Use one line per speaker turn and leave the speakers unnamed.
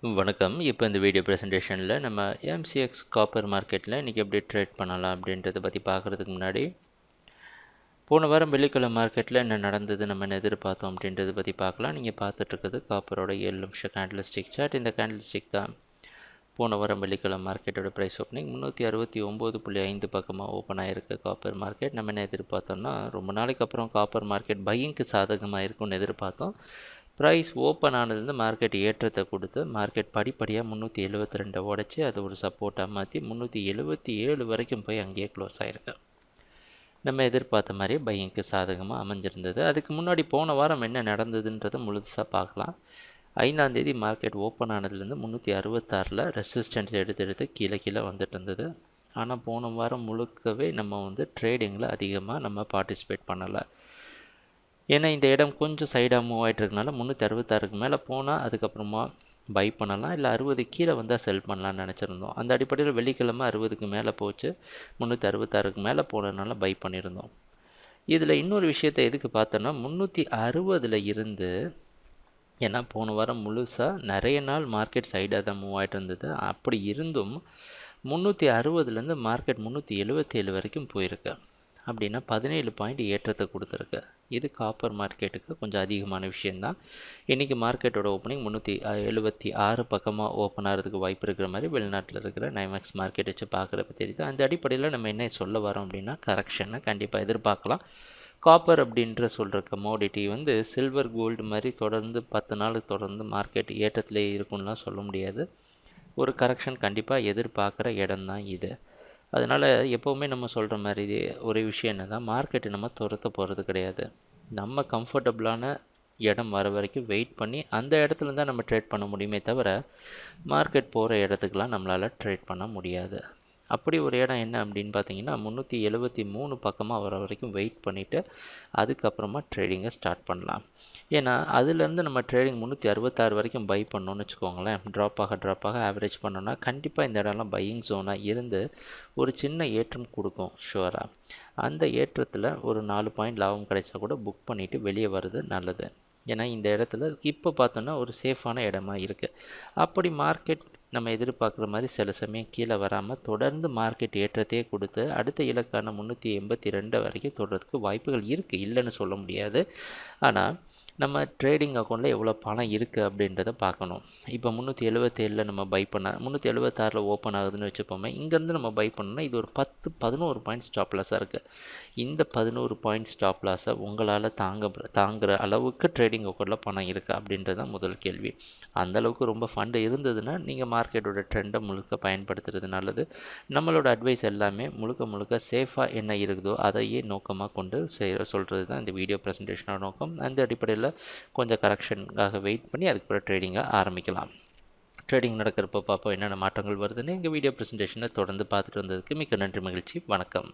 வணக்கம். இப்போ இந்த வீடியோ பிரசன்டேஷனில் நம்ம எம்சிஎக்ஸ் காப்பர் மார்க்கெட்டில் இன்றைக்கி எப்படி ட்ரேட் பண்ணலாம் அப்படின்றத பற்றி பார்க்குறதுக்கு முன்னாடி போன வாரம் வெள்ளிக்கிழமை மார்க்கெட்டில் என்ன நடந்தது, நம்ம என்ன எதிர்பார்த்தோம் அப்படின்றத பற்றி பார்க்கலாம். நீங்கள் பார்த்துட்ருக்குது காப்பரோட 7 நிமிஷம் கேண்டில் ஸ்டிக் சார்ட். இந்த கேண்டில் ஸ்டிக் தான் போன வாரம் வெள்ளிக்கிழமை மார்க்கெட்டோட ப்ரைஸ் ஓப்பனிங் 369.5 பக்கமாக ஓப்பன் ஆகிருக்கு காப்பர் மார்க்கெட். நம்ம என்ன எதிர்பார்த்தோம்னா, ரொம்ப நாளைக்கு அப்புறம் காப்பர் மார்க்கெட் பையிங்க்கு சாதகமாக இருக்கும்னு எதிர்பார்த்தோம். ப்ரைஸ் ஓப்பன் ஆனதுலேருந்து மார்க்கெட் ஏற்றத்தை கொடுத்து மார்க்கெட் படிப்படியாக 372 உடச்சி அதை ஒரு சப்போர்ட்டாக மாற்றி 377 வரைக்கும் போய் அங்கேயே க்ளோஸ் ஆகிருக்கு. நம்ம எதிர்பார்த்த மாதிரியே பையிங்க்கு சாதகமாக அமைஞ்சிருந்தது. அதுக்கு முன்னாடி போன வாரம் என்ன நடந்ததுன்றதை முழுசாக பார்க்கலாம். 5ஆம் தேதி மார்க்கெட் ஓப்பன் ஆனதுலேருந்து 366 ரெசிஸ்டன்ஸ் எடுத்து கீழே வந்துட்டு இருந்தது. ஆனால் போன வாரம் முழுக்கவே நம்ம ட்ரேடிங்கில் அதிகமாக நம்ம பார்ட்டிசிபேட் பண்ணலை. ஏன்னா இந்த இடம் கொஞ்சம் சைடாக மூவ் ஆகிட்டு இருக்கனால 366க்கு மேலே போனால் அதுக்கப்புறமா பை பண்ணலாம், இல்லை 60 கீழே வந்தால் செல் பண்ணலான்னு நினச்சிருந்தோம். அந்த அடிப்படையில் வெள்ளிக்கிழமை 60க்கு மேலே போச்சு, 366க்கு மேலே போனதுனால பை பண்ணியிருந்தோம். இதில் இன்னொரு விஷயத்தை எதுக்கு பார்த்தோன்னா, 360 இருந்து, ஏன்னா போன வாரம் முழுசாக நிறைய நாள் மார்க்கெட் சைடாக தான் மூவ் ஆகிட்டு இருந்தது. அப்படி இருந்தும் 360லேருந்து மார்க்கெட் 377 வரைக்கும் போயிருக்கு. அப்படின்னா 17 பாயிண்ட் ஏற்றத்தை கொடுத்துருக்கு. இது காப்பர் மார்க்கெட்டுக்கு கொஞ்சம் அதிகமான விஷயந்தான். இன்றைக்கி மார்க்கெட்டோட ஓப்பனிங் 376 பக்கமாக ஓப்பன் ஆகிறதுக்கு வாய்ப்பு இருக்கிற மாதிரி வெளிநாட்டில் இருக்கிற நைமேக்ஸ் மார்க்கெட் வச்சு பார்க்குறப்ப தெரியுது. அந்த அடிப்படையில் நம்ம என்ன சொல்ல வரோம் அப்படின்னா, கரெக்ஷனை கண்டிப்பாக எதிர்பார்க்கலாம். காப்பர் அப்படின்ற சொல்கிற கமோடிட்டி சில்வர் கோல்டு மாதிரி தொடர்ந்து 10 நாளுக்கு தொடர்ந்து மார்க்கெட் ஏற்றத்திலே இருக்கும்லாம் சொல்ல முடியாது. ஒரு கரெக்ஷன் கண்டிப்பாக எதிர்பார்க்குற இடம் தான் இது. அதனால் எப்போவுமே நம்ம சொல்கிற மாதிரி ஒரே விஷயம் என்ன தான், மார்க்கெட்டு நம்ம துரத்த போகிறது கிடையாது. நம்ம கம்ஃபர்டபுளான இடம் வர வரைக்கும் வெயிட் பண்ணி அந்த இடத்துல தான் நம்ம ட்ரேட் பண்ண முடியுமே தவிர, மார்க்கெட் போகிற இடத்துக்கெலாம் நம்மளால் ட்ரேட் பண்ண முடியாது. அப்படி ஒரு இடம் என்ன அப்படின்னு பார்த்தீங்கன்னா, 373 பக்கமாக வர வரைக்கும் வெயிட் பண்ணிவிட்டு அதுக்கப்புறமா ட்ரேடிங்கை ஸ்டார்ட் பண்ணலாம். ஏன்னா அதுலேருந்து நம்ம ட்ரேடிங் 366 வரைக்கும் பை பண்ணோன்னு வச்சுக்கோங்களேன், ட்ராப் ஆக ஆவரேஜ் பண்ணோன்னா கண்டிப்பாக இந்த இடம்லாம் பையிங் ஜோனாக இருந்து ஒரு சின்ன ஏற்றம் கொடுக்கும் ஷுவராக. அந்த ஏற்றத்தில் ஒரு 4 பாயிண்ட் லாபம் கிடைச்சா கூட புக் பண்ணிவிட்டு வெளியே வர்றது நல்லது. ஏன்னா இந்த இடத்துல இப்போ பார்த்தோன்னா ஒரு சேஃபான இடமா இருக்குது. அப்படி மார்க்கெட் நம்ம எதிர்பார்க்குற மாதிரி சில சமயம் கீழே வராமல் தொடர்ந்து மார்க்கெட் ஏற்றத்தையே கொடுத்து அடுத்த இலக்கான 382 வரைக்கும் தொடர்றதுக்கு வாய்ப்புகள் இருக்குது, இல்லைன்னு சொல்ல முடியாது. ஆனால் நம்ம ட்ரேடிங் அக்கௌண்ட்டில் எவ்வளோ பணம் இருக்குது அப்படின்றத பார்க்கணும். இப்போ 377 நம்ம பை பண்ண 376 ஓப்பன் ஆகுதுன்னு வச்சுப்போமே, இங்கேருந்து நம்ம பை பண்ணோம்னா இது ஒரு 11 பாயிண்ட் ஸ்டாப் லாஸாக இருக்குது. இந்த 11 பாயிண்ட் ஸ்டாப் லாஸை உங்களால் தாங்குகிற அளவுக்கு ட்ரேடிங் அக்கௌண்ட்டில் பணம் இருக்குது அப்படின்றது தான் முதல் கேள்வி. அந்தளவுக்கு ரொம்ப ஃபண்டு இருந்ததுன்னா நீங்கள் மார்க்கெட்டோட ட்ரெண்டை முழுக்க பயன்படுத்துறது நல்லது. நம்மளோட அட்வைஸ் எல்லாமே முழுக்க சேஃபாக என்ன இருக்குதோ அதையே நோக்கமாக கொண்டு சொல்கிறது தான் இந்த வீடியோ ப்ரெசன்டேஷனோட நோக்கம். அந்த அடிப்படையில் கொஞ்சம் கரெக்ஷனுக்காக வெயிட் பண்ணி அதுக்கப்புறம் ட்ரேடிங்கை ஆரம்பிக்கலாம். ட்ரேடிங் நடக்கிறப்போ பார்ப்போம் என்னென்ன மாற்றங்கள் வருதுன்னு. எங்கள் வீடியோ ப்ரெசன்டேஷனை தொடர்ந்து பார்த்துட்டு வந்ததுக்கு மிக்க நன்றி, மகிழ்ச்சி, வணக்கம்.